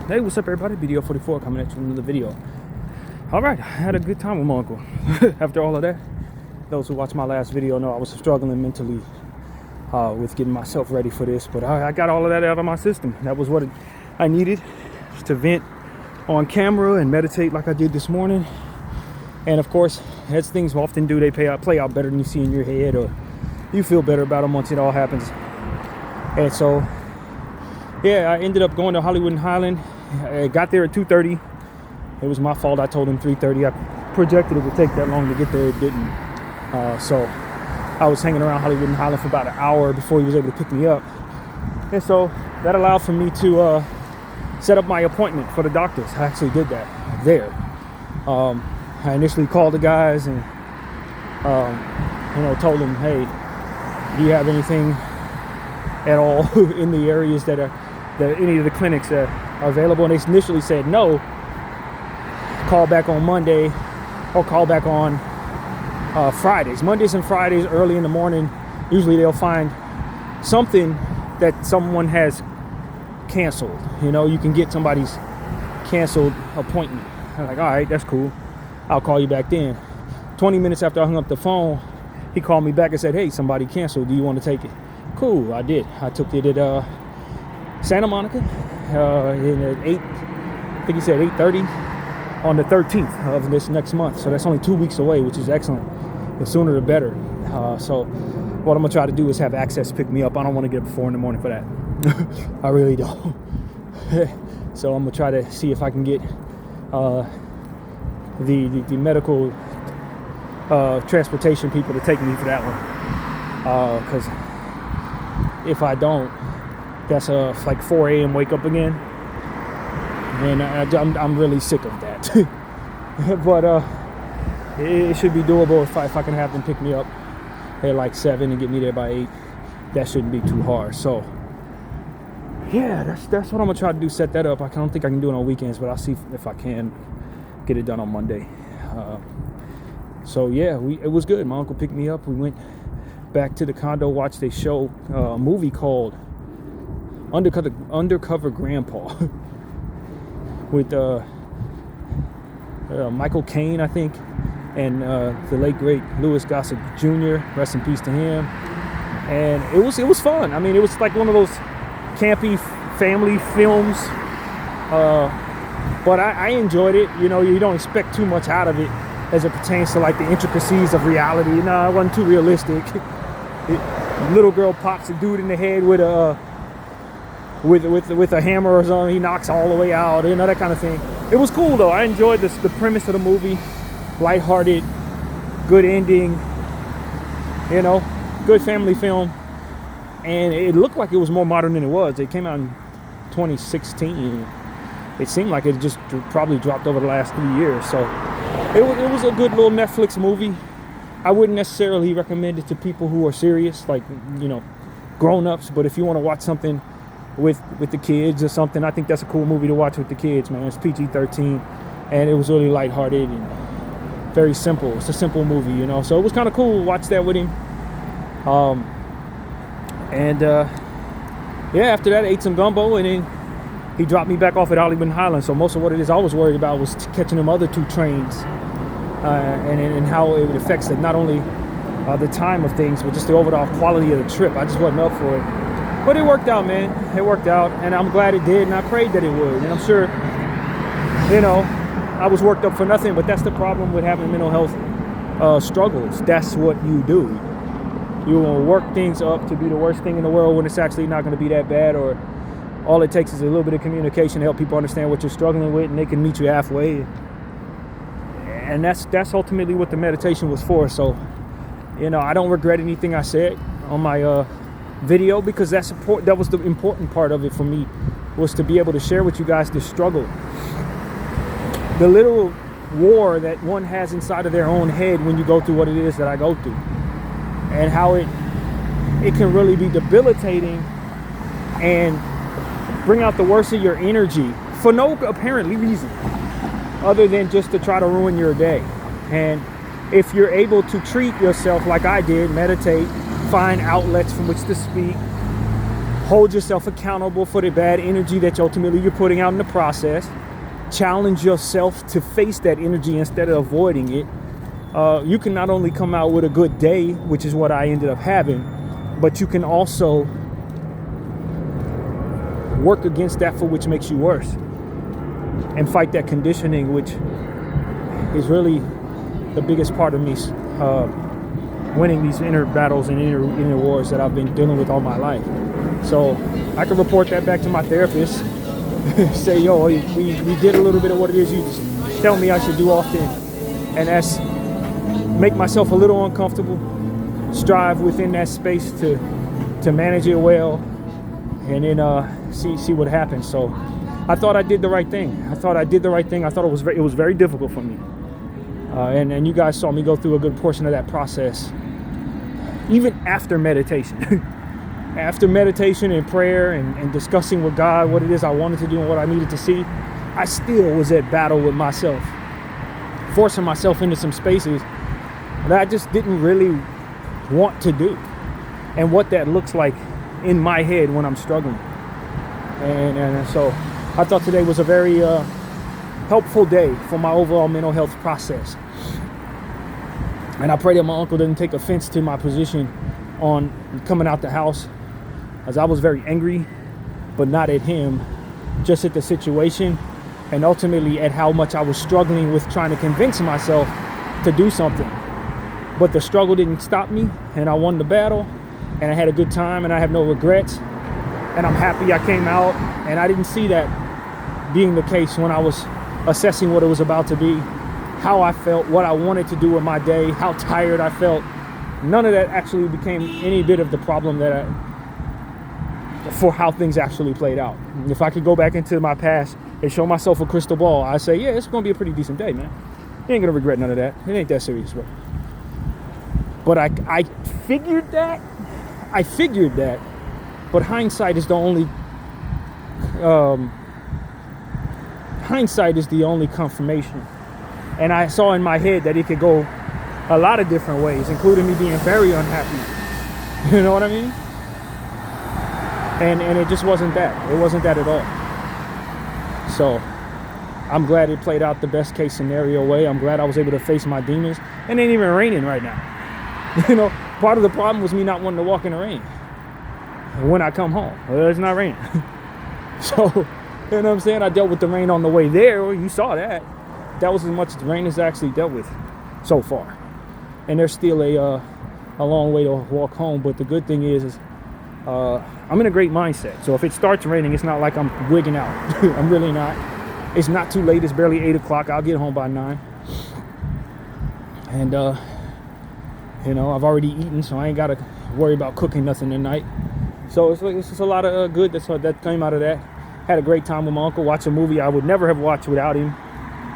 Hey, what's up, everybody? Bdf 44 coming at you with another video. All right, I had a good time with my uncle. After all of that, those who watched my last video know I was struggling mentally with getting myself ready for this, but I got all of that out of my system. That was what I needed, to vent on camera and meditate like I did this morning. And of course, as things often do, they play out better than you see in your head, or you feel better about them once it all happens. And so, yeah, I ended up going to Hollywood and Highland. I got there at 2:30. It was my fault. I told him 3:30. I projected it would take that long to get there. It didn't. So I was hanging around Hollywood and Highland for about an hour before he was able to pick me up. And so that allowed for me to set up my appointment for the doctors. I actually did that there. I initially called the guys and told them, hey, do you have anything at all in the areas that any of the clinics are available? And they initially said no. Call back on Monday or call back on Fridays. Mondays and Fridays early in the morning, usually they'll find something that someone has canceled. You can get somebody's canceled appointment. I'm like, all right, that's cool. I'll call you back then. 20 minutes after I hung up the phone, he called me back and said, hey, somebody canceled. Do you want to take it? Cool, I did. I took it at Santa Monica at 8, I think he said 8:30 on the 13th of this next month. So that's only 2 weeks away, which is excellent. The sooner the better. So what I'm gonna try to do is have Access pick me up. I don't want to get up at 4 in the morning for that. I really don't. So I'm gonna try to see if I can get the medical transportation people to take me for that one. Because if I don't, that's like 4 a.m. wake up again. And I'm really sick of that. But it should be doable if I can have them pick me up at like 7 and get me there by 8. That shouldn't be too hard. So yeah, that's what I'm gonna try to do. Set that up. I don't think I can do it on weekends, but I'll see if I can get it done on Monday. So yeah, it was good. My uncle picked me up. We went back to the condo, watched a show, a movie called Undercover Grandpa with Michael Caine, I think, and the late great Louis Gossett Jr. Rest in peace to him. And it was fun. I mean, it was like one of those campy family films, but I enjoyed it. You don't expect too much out of it as it pertains to like the intricacies of reality. No, it wasn't too realistic. Little girl pops a dude in the head with a hammer or something. He knocks all the way out, that kind of thing. It was cool though. I enjoyed the premise of the movie. Lighthearted, good ending, good family film. And it looked like it was more modern than it was. It came out in 2016. It seemed like it just probably dropped over the last 3 years. So it was a good little Netflix movie. I wouldn't necessarily recommend it to people who are serious, like, grown-ups. But if you want to watch something with the kids or something, I think that's a cool movie to watch with the kids, man. It's PG-13, and it was really lighthearted and very simple. It's a simple movie, So it was kind of cool to watch that with him. Yeah, after that, I ate some gumbo, and then he dropped me back off at Hollywood and Highland. So most of what it is I was worried about was catching them other 2 trains, and how it affects not only the time of things, but just the overall quality of the trip. I just wasn't up for it. But it worked out, man. It worked out, and I'm glad it did, and I prayed that it would. And I'm sure, I was worked up for nothing, but that's the problem with having mental health struggles. That's what you do. You will work things up to be the worst thing in the world when it's actually not going to be that bad, or all it takes is a little bit of communication to help people understand what you're struggling with, and they can meet you halfway. And that's ultimately what the meditation was for. So, I don't regret anything I said on my video, because that was the important part of it for me, was to be able to share with you guys this struggle, the literal war that one has inside of their own head when you go through what it is that I go through, and how it can really be debilitating and bring out the worst of your energy for no apparent reason other than just to try to ruin your day. And if you're able to treat yourself like I did, meditate, find outlets from which to speak, Hold yourself accountable for the bad energy that ultimately you're putting out in the process. Challenge yourself to face that energy instead of avoiding it. You can not only come out with a good day, which is what I ended up having, but you can also work against that for which makes you worse and fight that conditioning, which is really the biggest part of me winning these inner battles and inner wars that I've been dealing with all my life. So I can report that back to my therapist. Say, yo, we did a little bit of what it is you just tell me I should do often, and that's make myself a little uncomfortable, strive within that space to manage it well, and then see what happens. So I thought I did the right thing. I thought it was very difficult for me, and you guys saw me go through a good portion of that process, even after meditation. After meditation and prayer and discussing with God what it is I wanted to do and what I needed to see, I still was at battle with myself, forcing myself into some spaces that I just didn't really want to do, and what that looks like in my head when I'm struggling. And so I thought today was a very helpful day for my overall mental health process. And I pray that my uncle doesn't take offense to my position on coming out the house, as I was very angry, but not at him, just at the situation, and ultimately at how much I was struggling with trying to convince myself to do something. But the struggle didn't stop me, and I won the battle, and I had a good time, and I have no regrets, and I'm happy I came out. And I didn't see that being the case when I was assessing what it was about to be, how I felt, what I wanted to do with my day, how tired I felt. None of that actually became any bit of the problem for how things actually played out. If I could go back into my past and show myself a crystal ball, I'd say, yeah, it's going to be a pretty decent day, man. You ain't going to regret none of that. It ain't that serious, bro. But I figured that. But hindsight is the only confirmation. And I saw in my head that it could go a lot of different ways, including me being very unhappy. You know what I mean? And it just wasn't that. It wasn't that at all. So I'm glad it played out the best case scenario way. I'm glad I was able to face my demons. And it ain't even raining right now. You know, part of the problem was me not wanting to walk in the rain when I come home. Well, it's not raining. So, you know what I'm saying? I dealt with the rain on the way there. You saw that. That was as much as the rain has actually dealt with so far. And there's still a long way to walk home. But the good thing is I'm in a great mindset. So if it starts raining, it's not like I'm wigging out. I'm really not. It's not too late. It's barely 8 o'clock. I'll get home by 9. And, you know, I've already eaten, so I ain't got to worry about cooking nothing tonight. So it's just a lot of good that came out of that. Had a great time with my uncle. Watched a movie I would never have watched without him.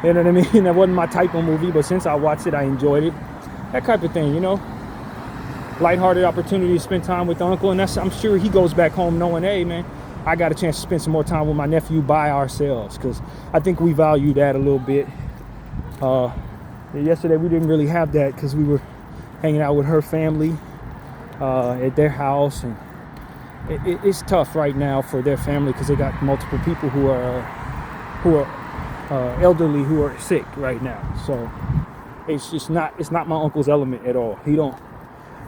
You know what I mean? That wasn't my type of movie, but since I watched it, I enjoyed it. That type of thing, you know? Lighthearted opportunity to spend time with the uncle, and I'm sure he goes back home knowing, hey, man, I got a chance to spend some more time with my nephew by ourselves, because I think we value that a little bit. Yesterday, we didn't really have that because we were hanging out with her family at their house, and it's tough right now for their family because they got multiple people who are elderly who are sick right now. So it's not my uncle's element at all.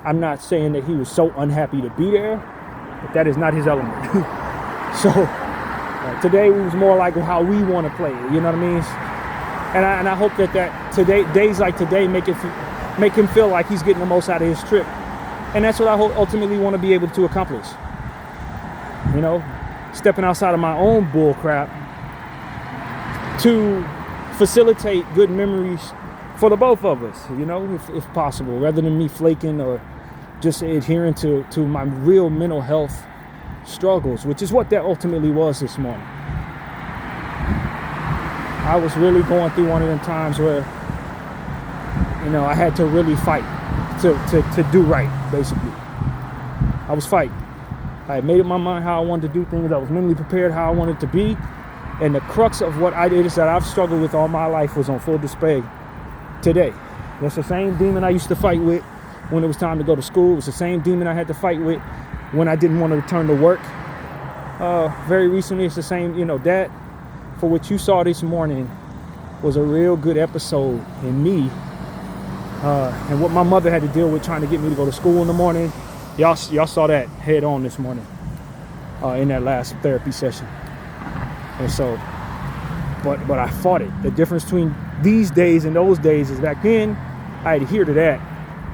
I'm not saying that he was so unhappy to be there, but that is not his element. So today it was more like how we want to play it, you know what I mean? And I hope that today, days like today make him feel like he's getting the most out of his trip. And that's what I ultimately want to be able to accomplish. You know, stepping outside of my own bull crap to facilitate good memories for the both of us, you know, if possible, rather than me flaking or just adhering to my real mental health struggles, which is what that ultimately was this morning. I was really going through one of them times where, you know, I had to really fight to do right, basically. I was fighting. I had made up my mind how I wanted to do things. I was mentally prepared how I wanted to be. And the crux of what I did is that I've struggled with all my life was on full display today. That's the same demon I used to fight with when it was time to go to school. It was the same demon I had to fight with when I didn't want to return to work. very recently. It's the same, that for what you saw this morning was a real good episode in me. And what my mother had to deal with trying to get me to go to school in the morning. Y'all saw that head on this morning in that last therapy session. And so, but I fought it. The difference between these days and those days is back then, I adhered to that.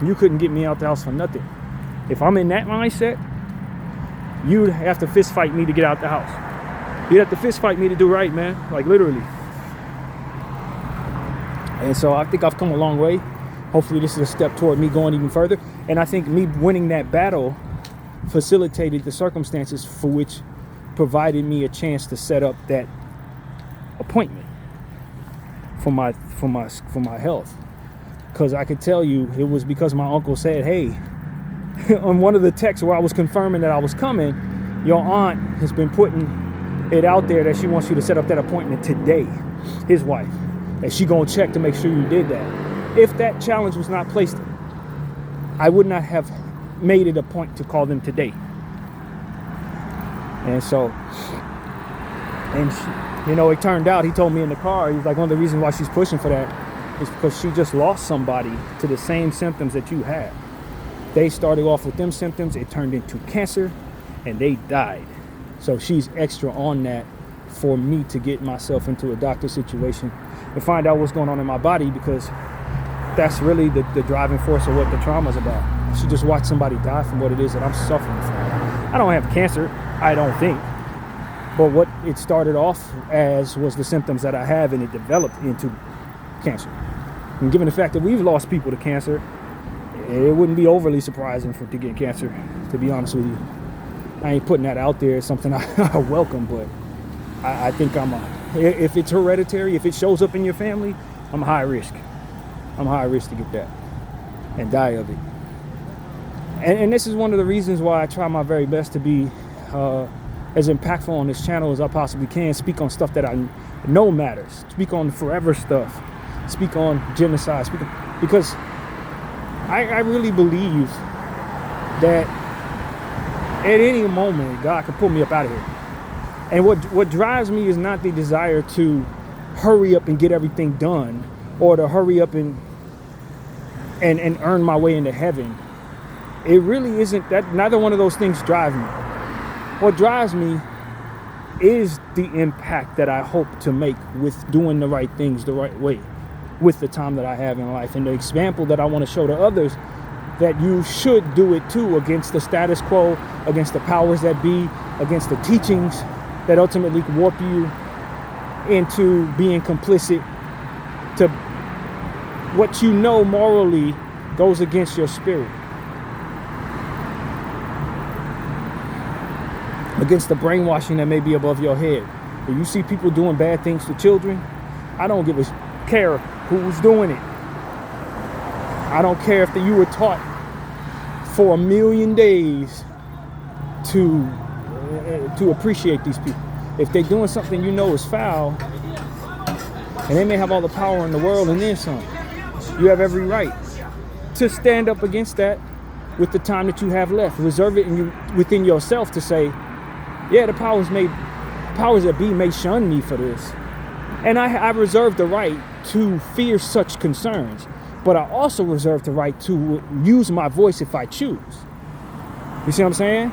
You couldn't get me out the house for nothing. If I'm in that mindset, you'd have to fist fight me to get out the house. You'd have to fist fight me to do right, man. Like literally. And so I think I've come a long way. Hopefully this is a step toward me going even further. And I think me winning that battle facilitated the circumstances for which provided me a chance to set up that appointment for my health. Because I could tell you it was because my uncle said, hey, on one of the texts where I was confirming that I was coming, your aunt has been putting it out there that she wants you to set up that appointment today, his wife. And she gonna check to make sure you did that. If that challenge was not placed, I would not have made it a point to call them today. And so, it turned out, he told me in the car, he's like, one of the reasons why she's pushing for that is because she just lost somebody to the same symptoms that you had. They started off with them symptoms, it turned into cancer, and they died. So she's extra on that for me to get myself into a doctor situation and find out what's going on in my body, because that's really the driving force of what the trauma is about. She just watched somebody die from what it is that I'm suffering from. I don't have cancer, I don't think. But what it started off as was the symptoms that I have, and it developed into cancer. And given the fact that we've lost people to cancer, it wouldn't be overly surprising to get cancer, to be honest with you. I ain't putting that out there as something I welcome, but I think if it's hereditary, if it shows up in your family, I'm high risk. I'm high risk to get that and die of it. And this is one of the reasons why I try my very best to be as impactful on this channel as I possibly can. Speak on stuff that I know matters. Speak on forever stuff. Speak on genocide. Because I really believe that at any moment God can pull me up out of here. And what drives me is not the desire to hurry up and get everything done, or to hurry up and earn my way into heaven. It really isn't that. Neither one of those things drive me. What drives me is the impact that I hope to make with doing the right things the right way with the time that I have in life, and the example that I want to show to others that you should do it too, against the status quo, against the powers that be, against the teachings that ultimately warp you into being complicit to what you know morally goes against your spirit, against the brainwashing that may be above your head. When you see people doing bad things to children, I don't give a care who's doing it. I don't care if you were taught for 1,000,000 days to appreciate these people. If they're doing something you know is foul, and they may have all the power in the world and then some, you have every right to stand up against that with the time that you have left. Reserve it within yourself to say, yeah, the powers that be may shun me for this. And I reserve the right to fear such concerns. But I also reserve the right to use my voice if I choose. You see what I'm saying?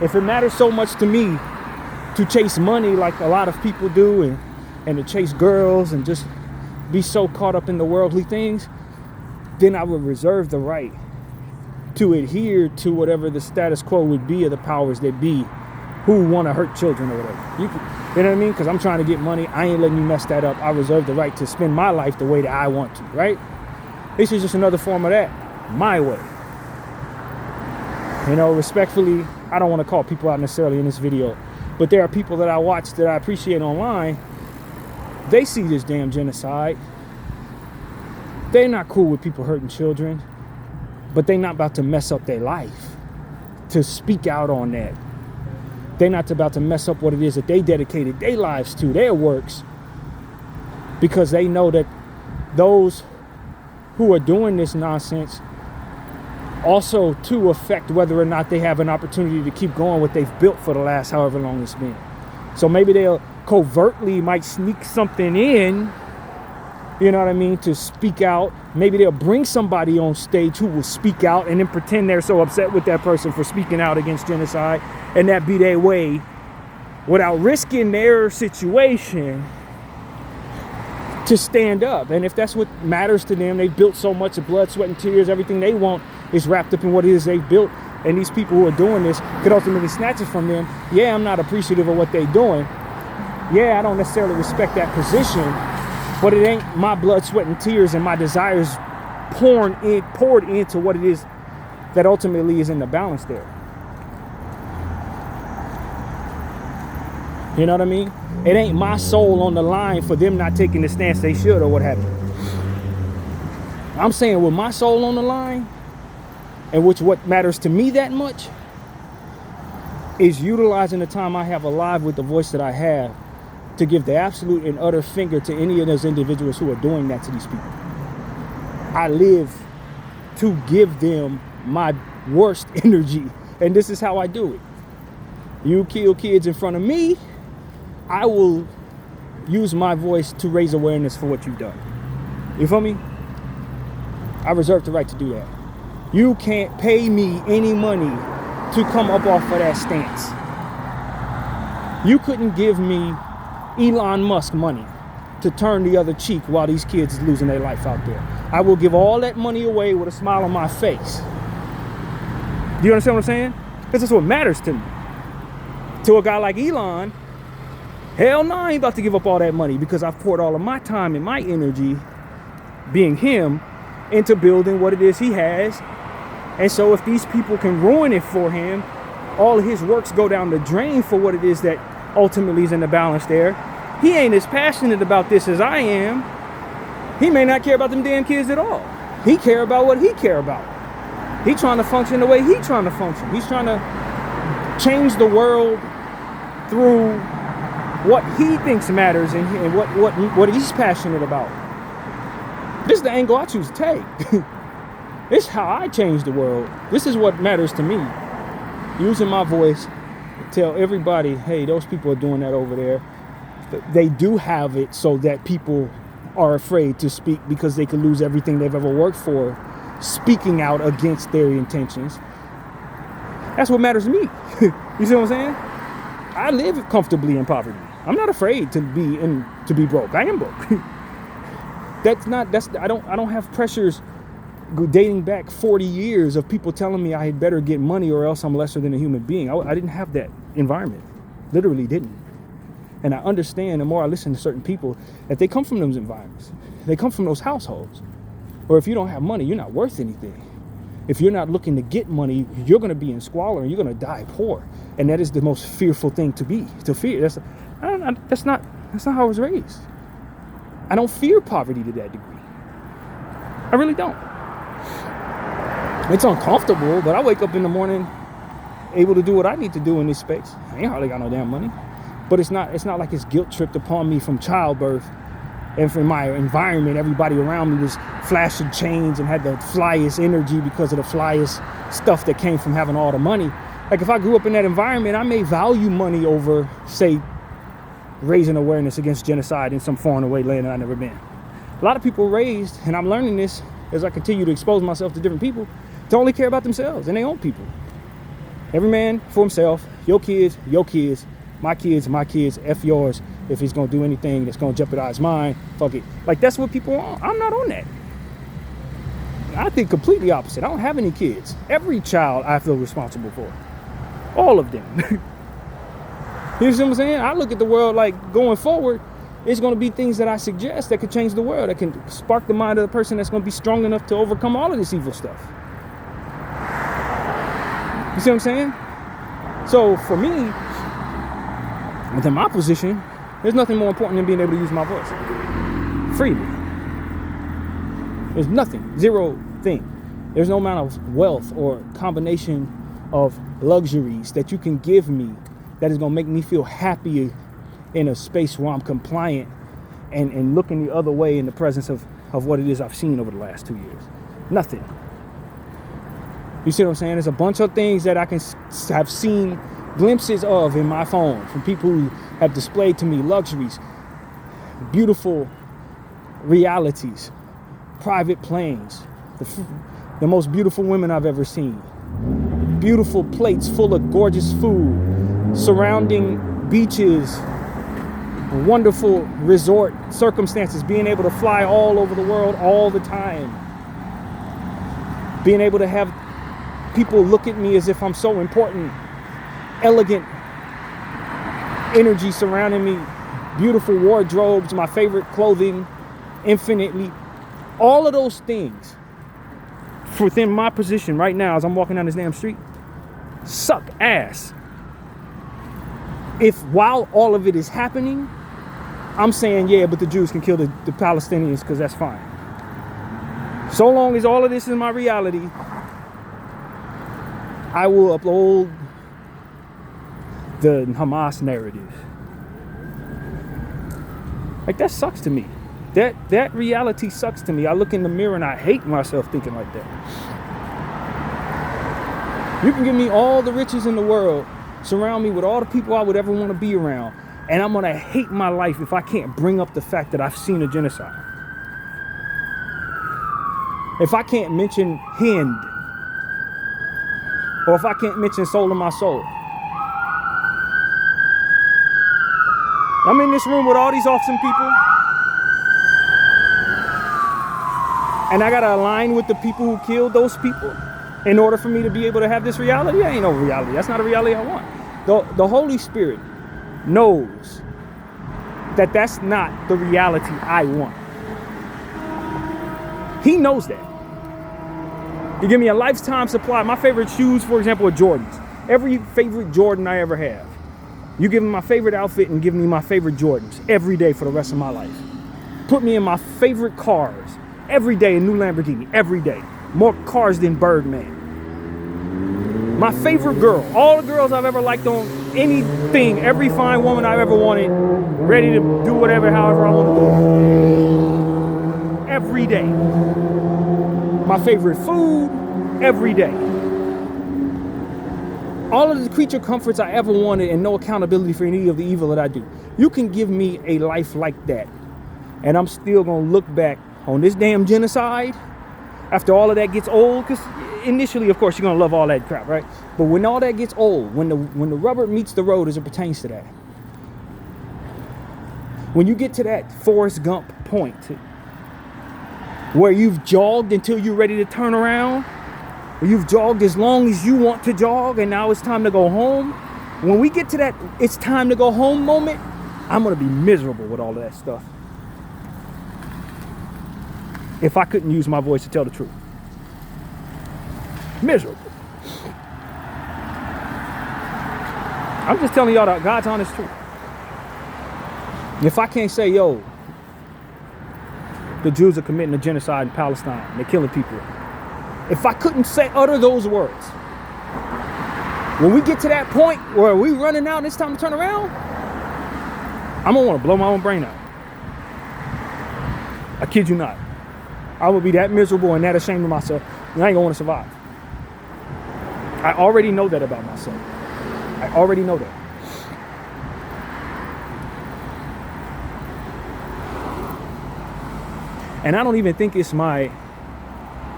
If it matters so much to me to chase money like a lot of people do, and to chase girls and just be so caught up in the worldly things, then I would reserve the right to adhere to whatever the status quo would be of the powers that be who want to hurt children or whatever. You know what I mean? Because I'm trying to get money. I ain't letting you mess that up. I reserve the right to spend my life the way that I want to, right? This is just another form of that, my way. Respectfully, I don't want to call people out necessarily in this video, but there are people that I watch that I appreciate online. They see this damn genocide. They're not cool with people hurting children, but they're not about to mess up their life to speak out on that. They're not about to mess up what it is that they dedicated their lives to, their works, because they know that those who are doing this nonsense also to affect whether or not they have an opportunity to keep going what they've built for the last however long it's been. So maybe they'll covertly might sneak something in, you know what I mean, to speak out. Maybe they'll bring somebody on stage who will speak out and then pretend they're so upset with that person for speaking out against genocide, and that be their way, without risking their situation, to stand up. And if that's what matters to them, they've built so much of blood, sweat, and tears, everything they want is wrapped up in what it is they've built, and these people who are doing this could ultimately snatch it from them. Yeah, I'm not appreciative of what they're doing. Yeah, I don't necessarily respect that position, but it ain't my blood, sweat, and tears and my desires poured into what it is that ultimately is in the balance there. You know what I mean? It ain't my soul on the line for them not taking the stance they should or what have you. I'm saying with my soul on the line, and which what matters to me that much, is utilizing the time I have alive with the voice that I have to give the absolute and utter finger to any of those individuals who are doing that to these people. I live to give them my worst energy, and this is how I do it. You kill kids in front of me, I will use my voice to raise awareness for what you've done. You feel me? I reserve the right to do that. You can't pay me any money to come up off of that stance. You couldn't give me Elon Musk money to turn the other cheek while these kids is losing their life out there. I will give all that money away with a smile on my face. Do you understand what I'm saying? Because that's what matters to me. To a guy like Elon, hell no, I ain't about to give up all that money, because I've poured all of my time and my energy, being him, into building what it is he has. And so if these people can ruin it for him, all of his works go down the drain for what it is that ultimately is in the balance there. He ain't as passionate about this as I am. He may not care about them damn kids at all. He care about what he care about. He trying to function the way he trying to function. He's trying to change the world through what he thinks matters and what he's passionate about. This is the angle I choose to take. This is how I change the world. This is what matters to me. Using my voice to tell everybody, hey, those people are doing that over there. They do have it so that people are afraid to speak because they could lose everything they've ever worked for, speaking out against their intentions. That's what matters to me. You see what I'm saying? I live comfortably in poverty. I'm not afraid to be broke. I am broke. I don't have pressures dating back 40 years of people telling me I had better get money or else I'm lesser than a human being. I didn't have that environment. Literally didn't. And I understand the more I listen to certain people that they come from those environments. They come from those households. Or if you don't have money, you're not worth anything. If you're not looking to get money, you're going to be in squalor and you're going to die poor. And that is the most fearful thing to fear. That's not how I was raised. I don't fear poverty to that degree. I really don't. It's uncomfortable, but I wake up in the morning able to do what I need to do in this space. I ain't hardly got no damn money. But it's not like it's guilt tripped upon me from childbirth and from my environment. Everybody around me was flashing chains and had the flyest energy because of the flyest stuff that came from having all the money. Like if I grew up in that environment, I may value money over, say, raising awareness against genocide in some foreign away land that I've never been. A lot of people raised, and I'm learning this as I continue to expose myself to different people, to only care about themselves and their own people. Every man for himself. Your kids, my kids, F yours. If he's going to do anything that's going to jeopardize mine, fuck it. Like, that's what people are on. I'm not on that. I think completely opposite. I don't have any kids. Every child I feel responsible for. All of them. You see what I'm saying? I look at the world like going forward, it's going to be things that I suggest that could change the world, that can spark the mind of the person that's going to be strong enough to overcome all of this evil stuff. You see what I'm saying? So for me, within my position, there's nothing more important than being able to use my voice freely. There's nothing, zero thing. There's no amount of wealth or combination of luxuries that you can give me that is going to make me feel happy in a space where I'm compliant and looking the other way in the presence of what it is I've seen over the last 2 years. Nothing. You see what I'm saying? There's a bunch of things that I can have seen glimpses of in my phone from people who have displayed to me luxuries, beautiful realities, private planes, the most beautiful women I've ever seen, beautiful plates full of gorgeous food, surrounding beaches, wonderful resort circumstances, being able to fly all over the world all the time, being able to have people look at me as if I'm so important, elegant energy surrounding me, beautiful wardrobes, my favorite clothing, infinitely, all of those things within my position right now as I'm walking down this damn street suck ass. If while all of it is happening, I'm saying, yeah, but the Jews can kill the Palestinians because that's fine. So long as all of this is my reality, I will uphold the Hamas narrative. Like, that sucks to me. That reality sucks to me. I look in the mirror and I hate myself thinking like that. You can give me all the riches in the world, surround me with all the people I would ever want to be around, and I'm going to hate my life if I can't bring up the fact that I've seen a genocide. If I can't mention Hind, or if I can't mention Soul of My Soul. I'm in this room with all these awesome people, and I gotta align with the people who killed those people in order for me to be able to have this reality. That ain't no reality. That's not a reality I want. The Holy Spirit knows that that's not the reality I want. He knows that. You give me a lifetime supply. My favorite shoes, for example, are Jordans. Every favorite Jordan I ever have. You give me my favorite outfit and give me my favorite Jordans every day for the rest of my life. Put me in my favorite cars every day, a new Lamborghini, every day. More cars than Birdman. My favorite girl, all the girls I've ever liked on anything, every fine woman I've ever wanted, ready to do whatever, however I want to do. Every day. My favorite food, every day. All of the creature comforts I ever wanted and no accountability for any of the evil that I do. You can give me a life like that, and I'm still gonna look back on this damn genocide after all of that gets old, because initially, of course, you're gonna love all that crap, right? But when all that gets old, when the rubber meets the road as it pertains to that, when you get to that Forrest Gump point where you've jogged until you're ready to turn around, where you've jogged as long as you want to jog, and now it's time to go home. When we get to that it's time to go home moment, I'm gonna be miserable with all of that stuff. If I couldn't use my voice to tell the truth. Miserable. I'm just telling y'all God's honest truth. If I can't say, yo, the Jews are committing a genocide in Palestine, they're killing people. If I couldn't utter those words, when we get to that point where we running out and it's time to turn around, I'm gonna want to blow my own brain out. I kid you not. I would be that miserable and that ashamed of myself, and I ain't gonna want to survive. I already know that about myself. I already know that. And I don't even think it's my,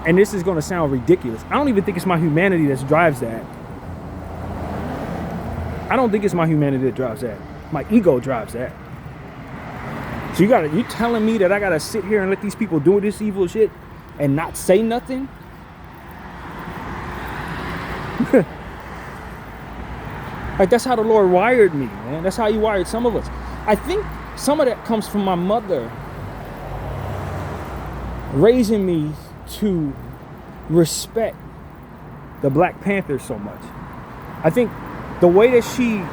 and this is going to sound ridiculous, I don't even think it's my humanity that drives that. I don't think it's my humanity that drives that. My ego drives that. So you telling me that I got to sit here and let these people do this evil shit and not say nothing? Like, that's how the Lord wired me, man. That's how he wired some of us. I think some of that comes from my mother raising me to respect the Black Panthers so much. I think the way that she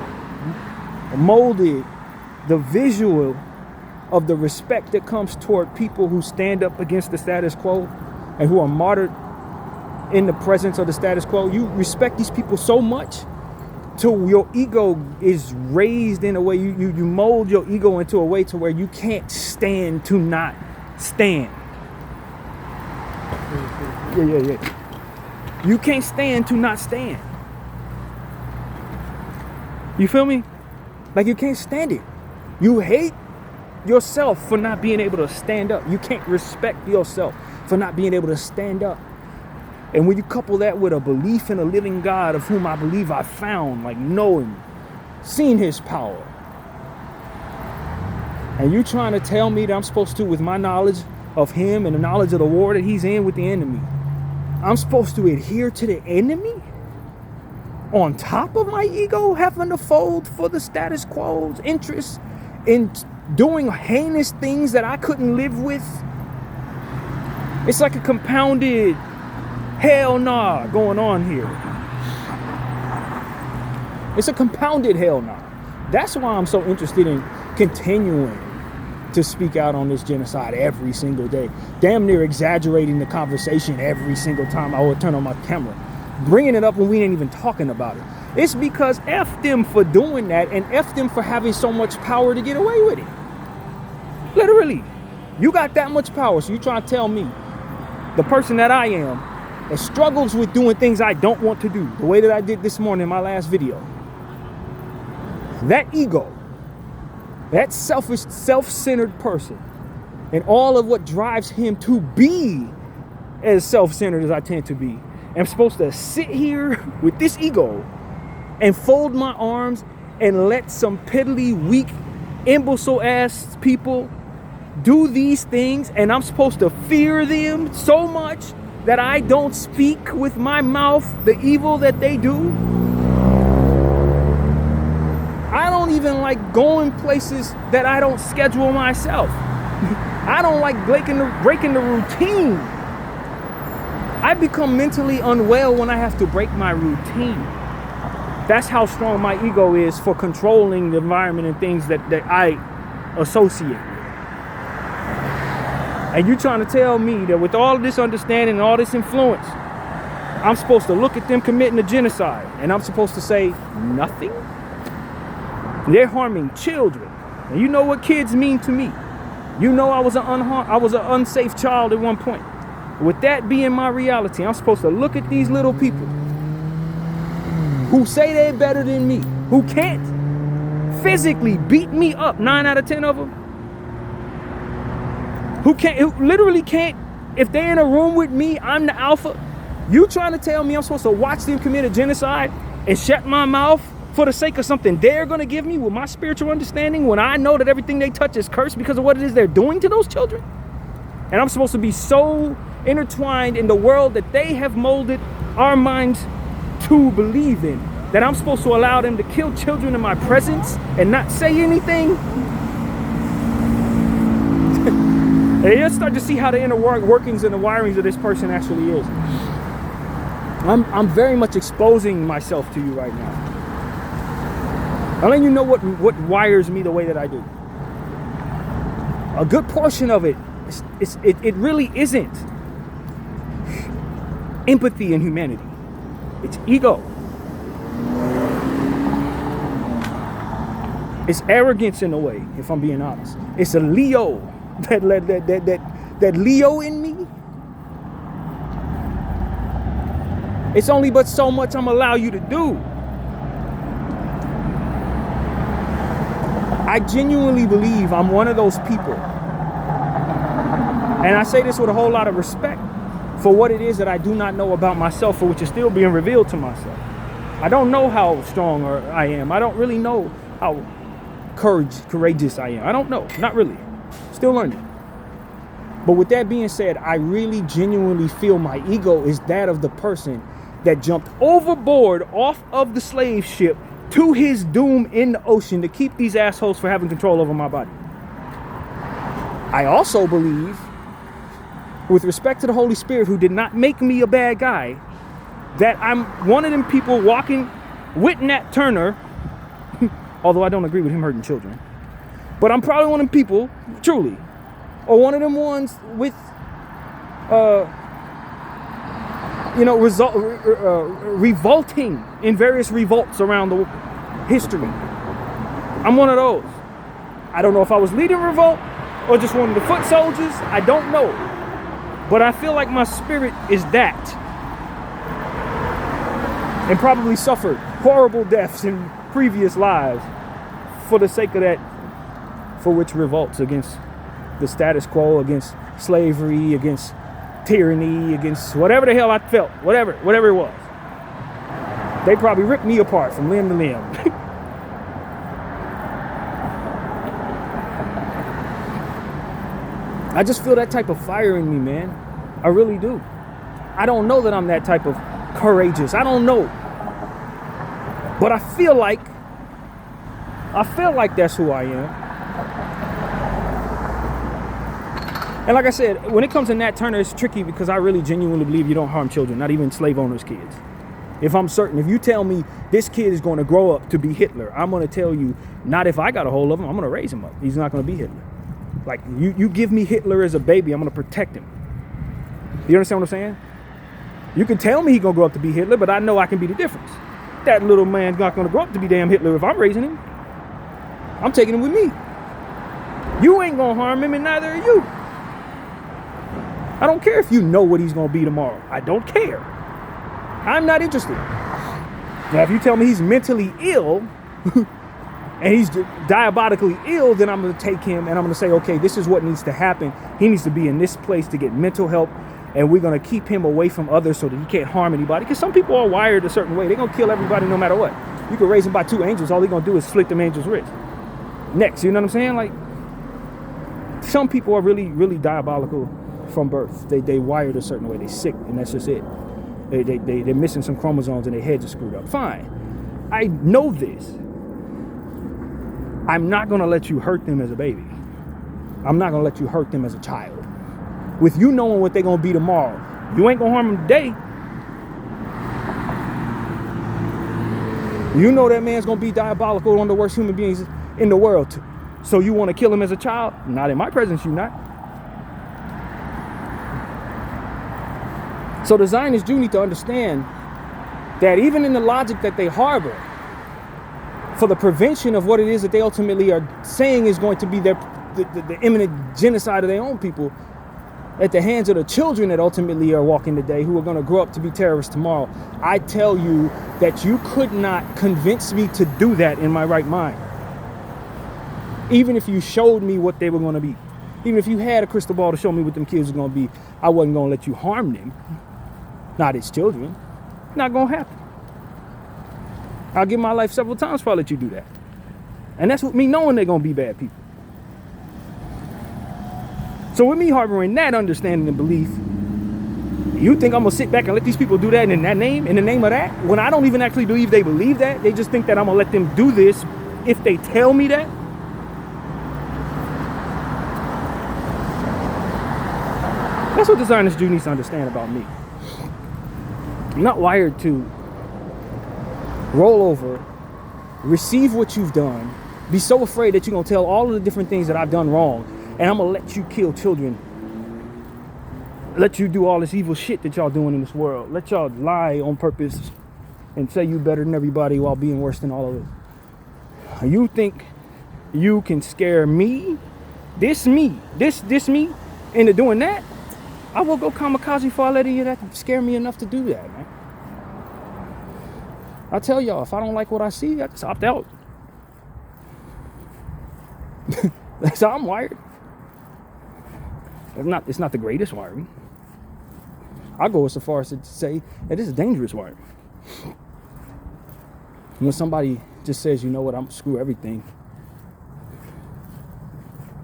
molded the visual of the respect that comes toward people who stand up against the status quo and who are martyred in the presence of the status quo. You respect these people so much till your ego is raised in a way, you mold your ego into a way to where you can't stand to not stand. Yeah. You can't stand to not stand. You feel me? Like, you can't stand it. You hate yourself for not being able to stand up. You can't respect yourself for not being able to stand up. And when you couple that with a belief in a living God of whom I believe I found, like knowing, seen his power, and you trying to tell me that I'm supposed to, with my knowledge of him and the knowledge of the war that he's in with the enemy, I'm supposed to adhere to the enemy on top of my ego having to fold for the status quo's interest in doing heinous things that I couldn't live with? It's like a compounded hell nah going on here. It's a compounded hell nah. That's why I'm so interested in continuing to speak out on this genocide every single day. Damn near exaggerating the conversation every single time I would turn on my camera. Bringing it up when we ain't even talking about it. It's because F them for doing that, and F them for having so much power to get away with it. Literally. You got that much power, so you trying to tell me, the person that I am, that struggles with doing things I don't want to do, the way that I did this morning in my last video, that ego, that selfish, self-centered person, and all of what drives him to be as self-centered as I tend to be, I'm supposed to sit here with this ego and fold my arms and let some piddly, weak, imbecile-ass people do these things, and I'm supposed to fear them so much that I don't speak with my mouth the evil that they do? I don't even like going places that I don't schedule myself. I don't like breaking the routine. I become mentally unwell when I have to break my routine. That's how strong my ego is for controlling the environment and things that I associate with. And you trying to tell me that with all of this understanding and all this influence, I'm supposed to look at them committing a genocide and I'm supposed to say nothing? They're harming children. And you know what kids mean to me. You know I was an unsafe child at one point. With that being my reality, I'm supposed to look at these little people who say they're better than me, who can't physically beat me up, 9 out of 10 of them, who literally can't, if they're in a room with me, I'm the alpha. You trying to tell me I'm supposed to watch them commit a genocide and shut my mouth for the sake of something they're going to give me with my spiritual understanding when I know that everything they touch is cursed because of what it is they're doing to those children? And I'm supposed to be so intertwined in the world that they have molded our minds to believe in, that I'm supposed to allow them to kill children in my presence and not say anything? And you'll start to see how the inner workings and the wirings of this person actually is. I'm very much exposing myself to you right now. I'm letting you know what wires me the way that I do. A good portion of it, it really isn't empathy and humanity. It's ego. It's arrogance in a way, if I'm being honest. It's a Leo, that Leo in me. It's only but so much I'm allow you to do. I genuinely believe I'm one of those people. And I say this with a whole lot of respect for what it is that I do not know about myself, for which is still being revealed to myself. I don't know how strong I am. I don't really know how courageous I am. I don't know. Not really. Still learning. But with that being said, I really genuinely feel my ego is that of the person that jumped overboard off of the slave ship to his doom in the ocean to keep these assholes from having control over my body. I also believe, with respect to the Holy Spirit, who did not make me a bad guy, that I'm one of them people walking with Nat Turner, although I don't agree with him hurting children, but I'm probably one of them people, truly, or one of them ones with, revolting in various revolts around the history. I'm one of those. I don't know if I was leading revolt or just one of the foot soldiers. I don't know. But I feel like my spirit is that. and probably suffered horrible deaths in previous lives for the sake of that, for which revolts against the status quo, against slavery, against tyranny, against whatever the hell I felt, whatever it was. They probably ripped me apart from limb to limb. I just feel that type of fire in me, man. I really do. I don't know that I'm that type of courageous. I don't know. But I feel like that's who I am. And like I said, when it comes to Nat Turner, it's tricky because I really genuinely believe you don't harm children, not even slave owners' kids. If I'm certain, if you tell me this kid is going to grow up to be Hitler, I'm going to tell you, not if I got a hold of him, I'm going to raise him up. He's not going to be Hitler. Like, you give me Hitler as a baby, I'm going to protect him. You understand what I'm saying? You can tell me he's going to grow up to be Hitler, but I know I can be the difference. That little man's not going to grow up to be damn Hitler if I'm raising him. I'm taking him with me. You ain't going to harm him, and neither are you. I don't care if you know what he's going to be tomorrow. I don't care. I'm not interested. Now, if you tell me he's mentally ill and he's diabolically ill, then I'm going to take him and I'm going to say, okay, this is what needs to happen. He needs to be in this place to get mental help, and we're going to keep him away from others so that he can't harm anybody. Because some people are wired a certain way. They're going to kill everybody no matter what. You can raise him by 2 angels. All they're going to do is slit them angels' wrists. Next, you know what I'm saying? Like, some people are really, really diabolical from birth. They wired a certain way. They're sick, and that's just it. They're missing some chromosomes and their heads are screwed up. Fine. I know this. I'm not going to let you hurt them as a baby. I'm not going to let you hurt them as a child. With you knowing what they're going to be tomorrow, you ain't going to harm them today. You know that man's going to be diabolical, one of the worst human beings in the world. So you want to kill him as a child? Not in my presence, you not. So the Zionists do need to understand that even in the logic that they harbor for the prevention of what it is that they ultimately are saying is going to be the imminent genocide of their own people at the hands of the children that ultimately are walking today, who are going to grow up to be terrorists tomorrow, I tell you that you could not convince me to do that in my right mind. Even if you showed me what they were going to be. Even if you had a crystal ball to show me what them kids are going to be, I wasn't going to let you harm them. Not his children. Not going to happen. I'll give my life several times before I let you do that. And that's with me knowing they're going to be bad people. So with me harboring that understanding and belief, you think I'm going to sit back and let these people do that in that name, in the name of that? When I don't even actually believe they believe that, they just think that I'm going to let them do this if they tell me that? That's what the Zionist Jew needs to understand about me. I'm not wired to roll over, receive what you've done, be so afraid that you're going to tell all of the different things that I've done wrong, and I'm going to let you kill children, let you do all this evil shit that y'all doing in this world, let y'all lie on purpose and say you better than everybody while being worse than all of us. You think you can scare me, this me, into doing that? I will go kamikaze before I let you that scare me enough to do that, man. I tell y'all, if I don't like what I see, I just opt out. That's how I'm wired. It's not the greatest wiring. I'll go so far as to say that this is dangerous wiring. When somebody just says, you know what, I'm screw everything,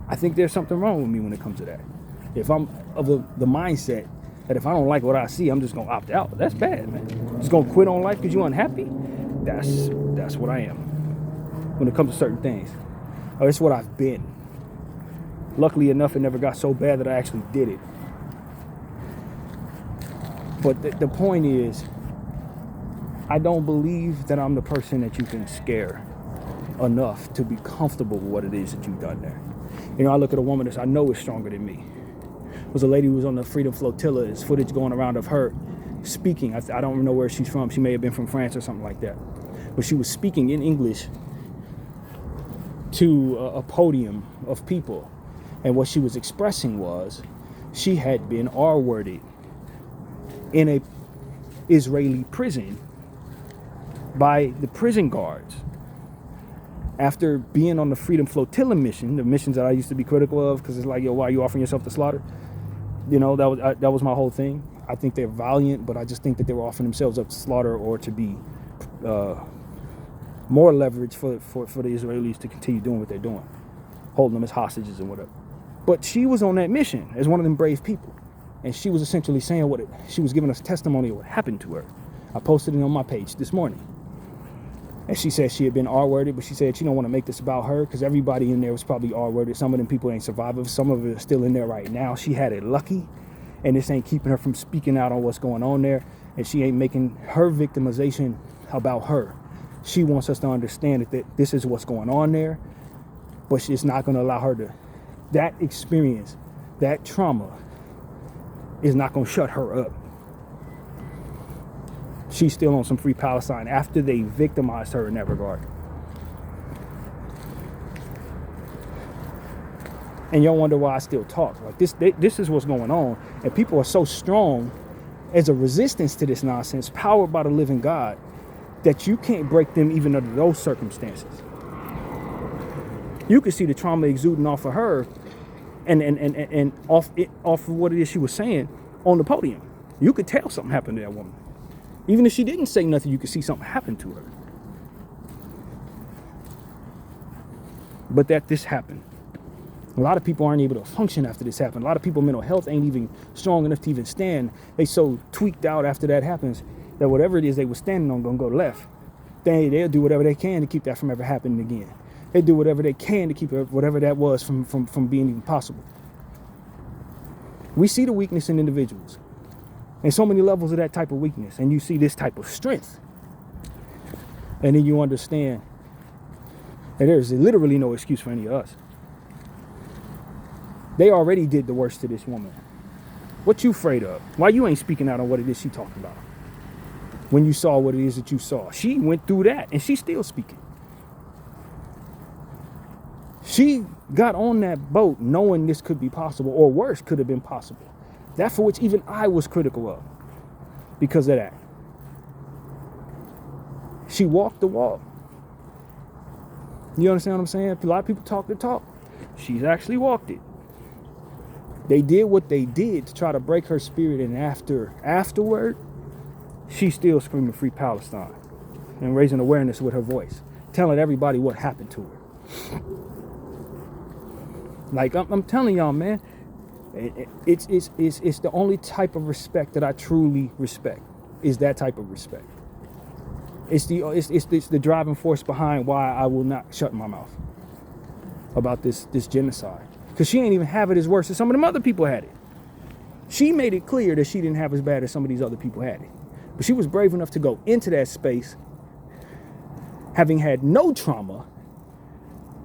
I think there's something wrong with me when it comes to that. If I'm of the mindset that if I don't like what I see, I'm just going to opt out. That's bad, man. Just going to quit on life because you're unhappy? That's what I am when it comes to certain things. Oh, it's what I've been. Luckily enough, it never got so bad that I actually did it. But the point is, I don't believe that I'm the person that you can scare enough to be comfortable with what it is that you've done there. You know, I look at a woman that I know is stronger than me. There was a lady who was on the Freedom Flotilla. There's footage going around of her speaking. I don't know where she's from. She may have been from France or something like that. But she was speaking in English to a podium of people. And what she was expressing was she had been R-worded in a Israeli prison by the prison guards. After being on the Freedom Flotilla mission, the missions that I used to be critical of, because it's like, yo, why are you offering yourself to slaughter? You know, that was my whole thing. I think they're valiant, but I just think that they were offering themselves up to slaughter or to be more leverage for the Israelis to continue doing what they're doing, holding them as hostages and whatever. But she was on that mission as one of them brave people, and she was essentially saying she was giving us testimony of what happened to her. I posted it on my page this morning. And she said she had been R-worded, but she said she don't want to make this about her because everybody in there was probably R-worded. Some of them people ain't survivors. Some of it are still in there right now. She had it lucky, and this ain't keeping her from speaking out on what's going on there. And she ain't making her victimization about her. She wants us to understand that this is what's going on there, but she's not going to allow her to. That experience, that trauma, is not going to shut her up. She's still on some Free Palestine after they victimized her in that regard. And y'all wonder why I still talk. Like this is what's going on. And people are so strong as a resistance to this nonsense, powered by the living God, that you can't break them even under those circumstances. You can see the trauma exuding off of her and off of what it is she was saying on the podium. You could tell something happened to that woman. Even if she didn't say nothing, you could see something happen to her. But this happened. A lot of people aren't able to function after this happened. A lot of people, mental health ain't even strong enough to even stand. They so tweaked out after that happens that whatever it is they were standing on gonna go left. They'll do whatever they can to keep that from ever happening again. They do whatever they can to keep whatever that was from being even possible. We see the weakness in individuals. And so many levels of that type of weakness. And you see this type of strength. And then you understand that there's literally no excuse for any of us. They already did the worst to this woman. What you afraid of? Why you ain't speaking out on what it is she talking about? When you saw what it is that you saw. She went through that and she's still speaking. She got on that boat knowing this could be possible, or worse, could have been possible. That for which even I was critical of because of that. She walked the walk. You understand what I'm saying? A lot of people talk the talk. She's actually walked it. They did what they did to try to break her spirit, and afterward, she's still screaming Free Palestine and raising awareness with her voice, telling everybody what happened to her. Like I'm telling y'all, man, it's the only type of respect that I truly respect, is that type of respect. It's the driving force behind why I will not shut my mouth about this genocide. Because she ain't even have it as worse as some of them other people had it. She made it clear that she didn't have as bad as some of these other people had it. But she was brave enough to go into that space, having had no trauma,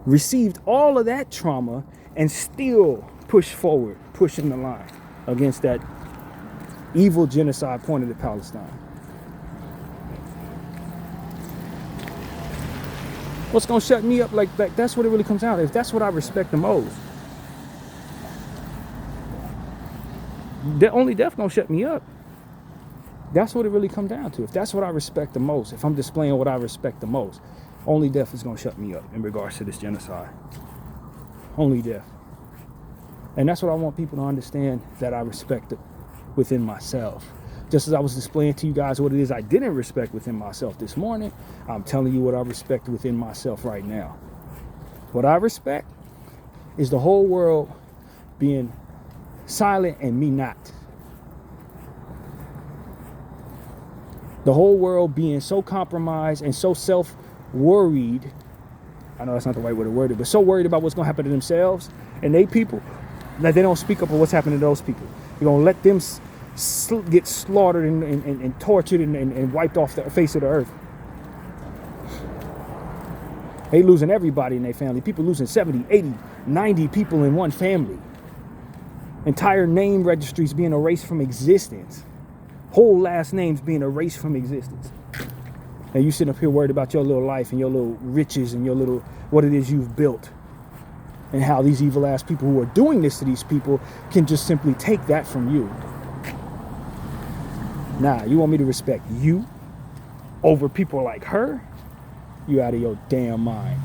received all of that trauma, and still push forward, pushing the line against that evil genocide pointed at Palestine. What's going to shut me up like that? That's what it really comes down to. If that's what I respect the most, only death going to shut me up. That's what it really comes down to. If that's what I respect the most, if I'm displaying what I respect the most, only death is going to shut me up in regards to this genocide. Only death. And that's what I want people to understand, that I respect it within myself. Just as I was displaying to you guys what it is I didn't respect within myself this morning, I'm telling you what I respect within myself right now. What I respect is the whole world being silent and me not. The whole world being so compromised and so self-worried. I know that's not the right way to word it, but so worried about what's going to happen to themselves and they people that they don't speak up on what's happening to those people. You're going to let them get slaughtered and tortured and wiped off the face of the earth. They losing everybody in their family. People losing 70, 80, 90 people in one family. Entire name registries being erased from existence. Whole last names being erased from existence. And you sitting up here worried about your little life and your little riches and your little, what it is you've built. And how these evil ass people who are doing this to these people can just simply take that from you. Nah, you want me to respect you? over people like her, you out of your damn mind.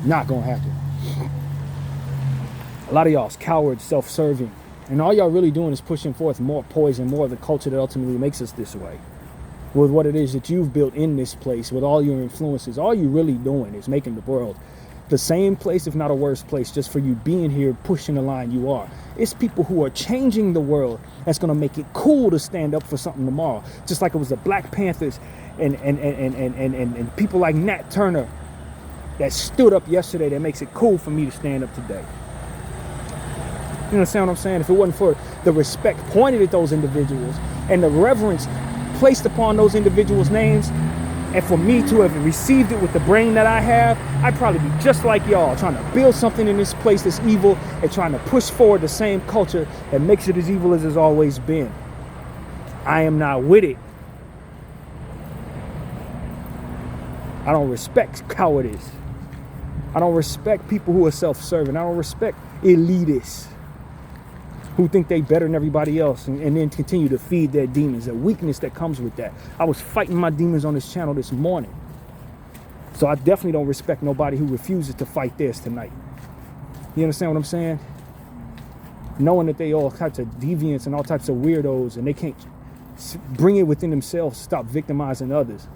Not gonna happen. A lot of y'all's cowards, self-serving, and all y'all really doing is pushing forth more poison, more of the culture that ultimately makes us this way. With what it is that you've built in this place, with all your influences, all you really doing is making the world the same place, if not a worse place, just for you being here, pushing the line you are. It's people who are changing the world that's going to make it cool to stand up for something tomorrow. Just like it was the Black Panthers and people like Nat Turner that stood up yesterday that makes it cool for me to stand up today. You understand what I'm saying? If it wasn't for the respect pointed at those individuals and the reverence placed upon those individuals' names, and for me to have received it with the brain that I have, I'd probably be just like y'all, trying to build something in this place that's evil and trying to push forward the same culture that makes it as evil as it's always been. I am not with it. I don't respect cowardice. I don't respect people who are self-serving. I don't respect elitists who think they better than everybody else and then continue to feed their demons, a weakness that comes with that. I was fighting my demons on this channel this morning. So I definitely don't respect nobody who refuses to fight theirs tonight. You understand what I'm saying? Knowing that they all types of deviants and all types of weirdos and they can't bring it within themselves to stop victimizing others.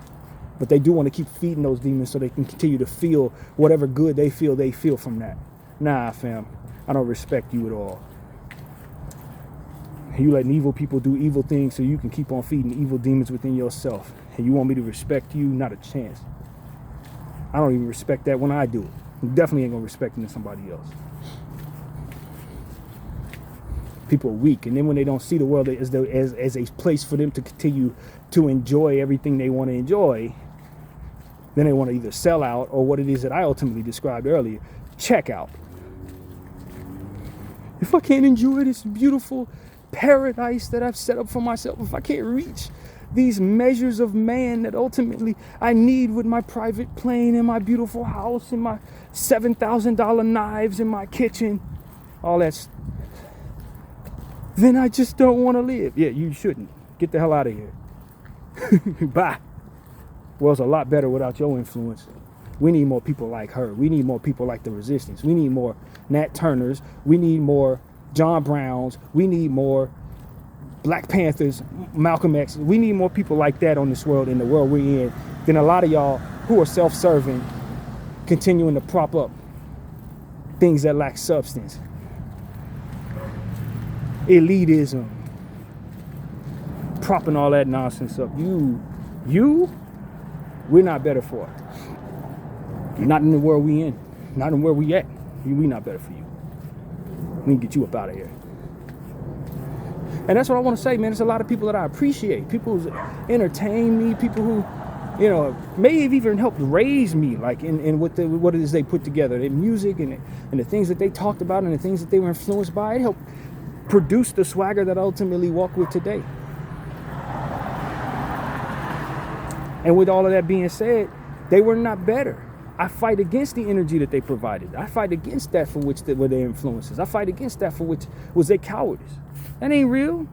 But they do want to keep feeding those demons so they can continue to feel whatever good they feel from that. Nah, fam, I don't respect you at all. You letting evil people do evil things so you can keep on feeding evil demons within yourself. And you want me to respect you? Not a chance. I don't even respect that when I do it. I definitely ain't gonna respect it in somebody else. People are weak, and then when they don't see the world as a place for them to continue to enjoy everything they want to enjoy, then they want to either sell out or what it is that I ultimately described earlier, check out. If I can't enjoy this beautiful paradise that I've set up for myself, if I can't reach these measures of man that ultimately I need with my private plane and my beautiful house and my $7,000 knives in my kitchen, all that, then I just don't want to live. Yeah, you shouldn't. Get the hell out of here. Bye. World's a lot better without your influence. We need more people like her. We need more people like the Resistance. We need more Nat Turners. We need more John Browns. We need more Black Panthers, Malcolm X. We need more people like that on this world, in the world we're in, than a lot of y'all who are self-serving, continuing to prop up things that lack substance. Elitism. Propping all that nonsense up. We're not better for it. Not in the world we in. Not in where we at. We not better for you. We can get you up out of here. And that's what I want to say, man. There's a lot of people that I appreciate. People who entertain me. People who, you know, may have even helped raise me, like in what it is they put together. Their music and the things that they talked about and the things that they were influenced by. It helped produce the swagger that I ultimately walk with today. And with all of that being said, they were not better. I fight against the energy that they provided. I fight against that for which were their influences. I fight against that for which was their cowardice. That ain't real.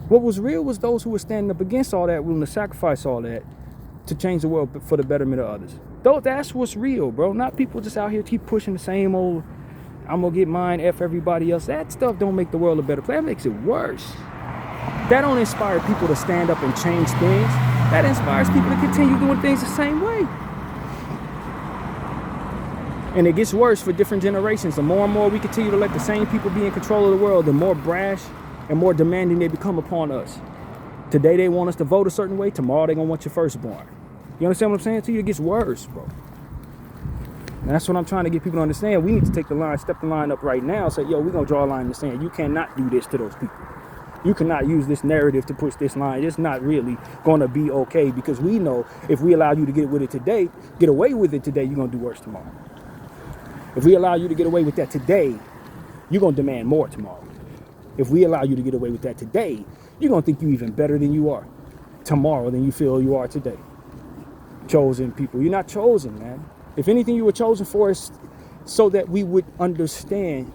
What was real was those who were standing up against all that, willing to sacrifice all that to change the world for the betterment of others. Though that's what's real, bro. Not people just out here keep pushing the same old, I'm gonna get mine, F everybody else. That stuff don't make the world a better place. That makes it worse. That don't inspire people to stand up and change things. That inspires people to continue doing things the same way. And it gets worse for different generations. The more and more we continue to let the same people be in control of the world, the more brash and more demanding they become upon us. Today they want us to vote a certain way. Tomorrow they're gonna want your firstborn. You understand what I'm saying to you? It gets worse, bro. And that's what I'm trying to get people to understand. We need to take the line, step the line up right now. Say, yo, we're gonna draw a line in the sand. You cannot do this to those people. You cannot use this narrative to push this line. It's not really going to be okay, because we know if we allow you to get away with it today, you're going to do worse tomorrow. If we allow you to get away with that today, you're going to demand more tomorrow. If we allow you to get away with that today, you're going to think you're even better than you are tomorrow than you feel you are today. Chosen people. You're not chosen, man. If anything, you were chosen for is so that we would understand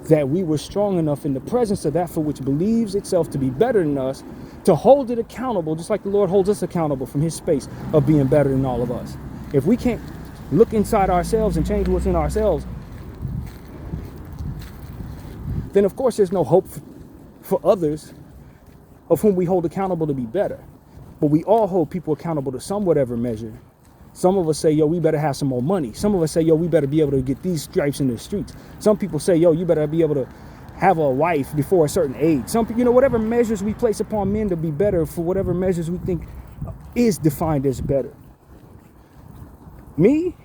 that we were strong enough in the presence of that for which believes itself to be better than us, to hold it accountable, just like the Lord holds us accountable from his space of being better than all of us. If we can't look inside ourselves and change what's in ourselves, then of course there's no hope for others of whom we hold accountable to be better. But we all hold people accountable to some whatever measure. Some of us say, yo, we better have some more money. Some of us say, yo, we better be able to get these stripes in the streets. Some people say, yo, you better be able to have a wife before a certain age. Some, whatever measures we place upon men to be better for whatever measures we think is defined as better. Me,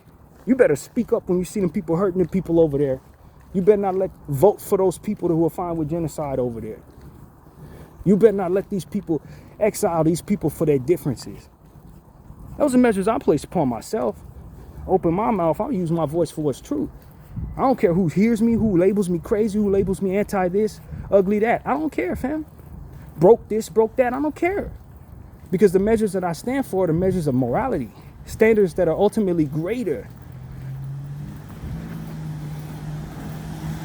you better speak up when you see them people hurting the people over there. You better not vote for those people who are fine with genocide over there. You better not let these people exile these people for their differences. Those are measures I place upon myself. Open my mouth, I'll use my voice for what's true. I don't care who hears me, who labels me crazy, who labels me anti this, ugly that. I don't care, fam. Broke this, broke that, I don't care. Because the measures that I stand for are the measures of morality, standards that are ultimately greater.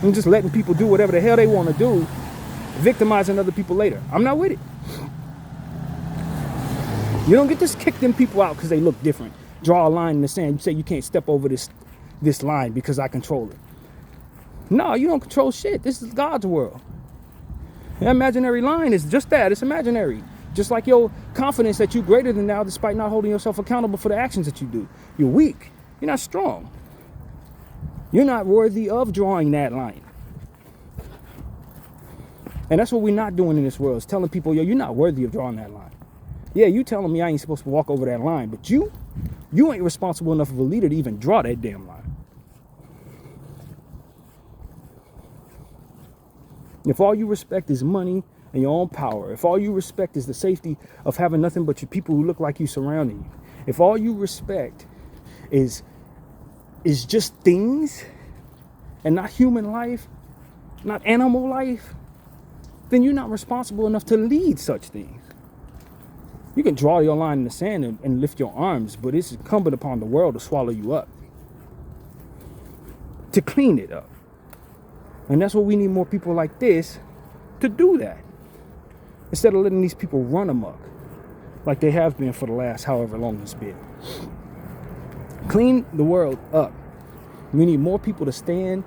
I'm just letting people do whatever the hell they want to do, victimizing other people later. I'm not with it. You don't get to kick them people out because they look different. Draw a line in the sand. You say you can't step over this line because I control it. No, you don't control shit. This is God's world. The imaginary line is just that. It's imaginary. Just like your confidence that you're greater than now despite not holding yourself accountable for the actions that you do. You're weak. You're not strong. You're not worthy of drawing that line. And that's what we're not doing in this world, is telling people, yo, you're not worthy of drawing that line. Yeah, you telling me I ain't supposed to walk over that line, but you ain't responsible enough of a leader to even draw that damn line. If all you respect is money and your own power, if all you respect is the safety of having nothing but your people who look like you surrounding you, if all you respect is just things and not human life, not animal life, then you're not responsible enough to lead such things. You can draw your line in the sand and lift your arms, but it's incumbent upon the world to swallow you up, to clean it up. And that's what we need more people like this to do that. Instead of letting these people run amok like they have been for the last however long it's been. Clean the world up. We need more people to stand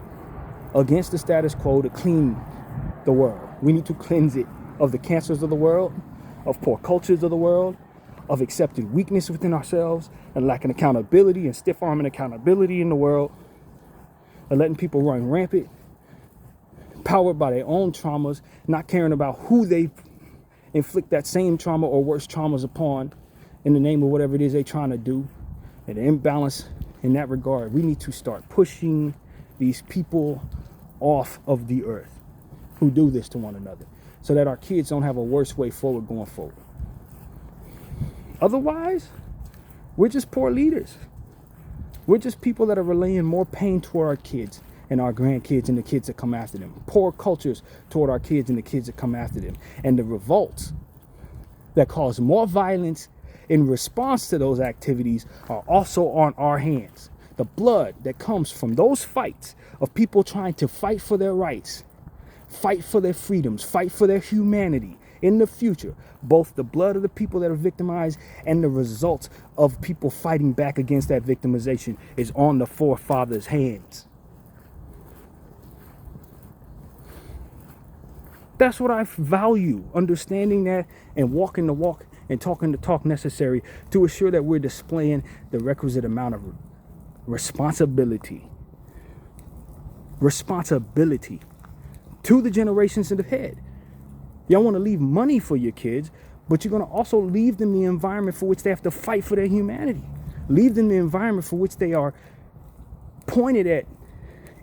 against the status quo to clean the world. We need to cleanse it of the cancers of the world, of poor cultures of the world, of accepted weakness within ourselves, and lacking accountability and stiff-arming accountability in the world, and letting people run rampant, powered by their own traumas, not caring about who they inflict that same trauma or worse traumas upon in the name of whatever it is they're trying to do, and the imbalance in that regard. We need to start pushing these people off of the earth who do this to one another, so that our kids don't have a worse way forward going forward. Otherwise, we're just poor leaders. We're just people that are relaying more pain toward our kids and our grandkids and the kids that come after them. Poor cultures toward our kids and the kids that come after them. And the revolts that cause more violence in response to those activities are also on our hands. The blood that comes from those fights of people trying to fight for their rights, fight for their freedoms, fight for their humanity in the future. Both the blood of the people that are victimized and the results of people fighting back against that victimization is on the forefathers' hands. That's what I value, understanding that and walking the walk and talking the talk necessary to assure that we're displaying the requisite amount of responsibility to the generations ahead. Y'all want to leave money for your kids, but you're going to also leave them the environment for which they have to fight for their humanity. Leave them the environment for which they are pointed at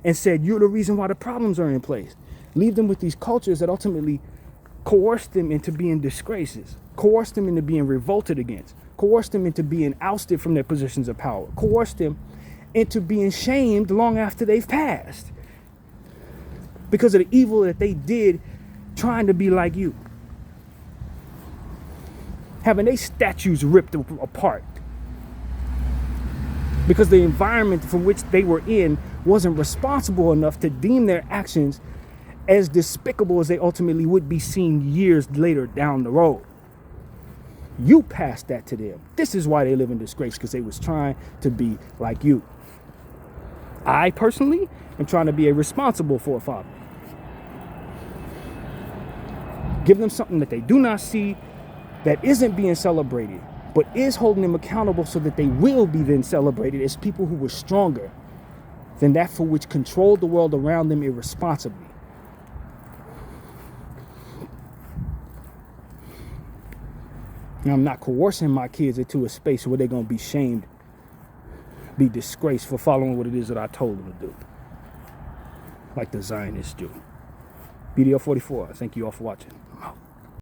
and said, you're the reason why the problems are in place. Leave them with these cultures that ultimately coerce them into being disgraces, coerce them into being revolted against, coerce them into being ousted from their positions of power, coerce them into being shamed long after they've passed, because of the evil that they did trying to be like you. Having their statues ripped apart because the environment from which they were in wasn't responsible enough to deem their actions as despicable as they ultimately would be seen years later down the road. You passed that to them. This is why they live in disgrace, because they was trying to be like you. I personally am trying to be a responsible forefather. Give them something that they do not see, that isn't being celebrated, but is holding them accountable so that they will be then celebrated as people who were stronger than that for which controlled the world around them irresponsibly. And I'm not coercing my kids into a space where they're going to be shamed, be disgraced for following what it is that I told them to do, like the Zionists do. Bdf 44, thank you all for watching.